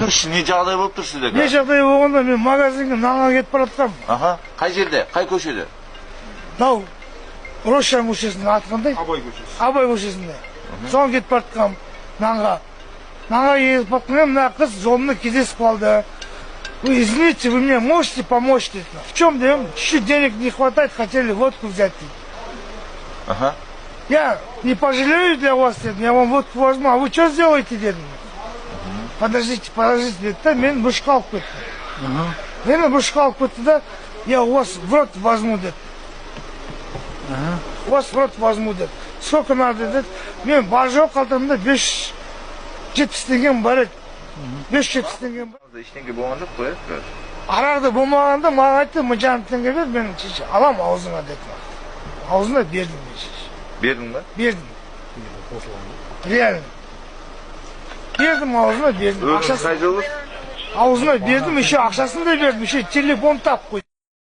Не жағдай болып тұр сізде? Не жағдай болғанда мен магазинге нанға кетіп бара жатқанмын. Аха. Қай жерде? Қай көшеде? Мынау Рошан көшесінің аты қандай? Абай көшесі. Абай көшесінде. Соған кетіп бара жатқанмын нанға. Нанға кетіп бара жатқанмын, мына қыз жолымда кездесіп қалды. Вы извините, вы мне можете помочь? В чем дем? Чуть денег не хватает, хотели водку взять. Ага. Я не пожалею для вас, я вам водку возьму. А вы что сделаете, дед? Подождите, дед. Да, мен бушқа алып кетті. Мені бушқа алып кетті да, я у вас в рот возьму, дед. У вас в рот возьму, дед. Сколько надо, дед? Мен бажок қалтамда 570 теңгем бар еді. 570 теңгем бар. Ештеңе болған жоқ қой? Арағда болмағанда маған айтты, 1000 теңге бер, мен алам аузыңа деді. Аузына бердім мен шеше. Бердің ба? Бердім. Реально. Бердім аузына бердім. Өзіңіз қай жылы? Аузына бердім, еще ақшасын да бердім, еще телефон тап қойды.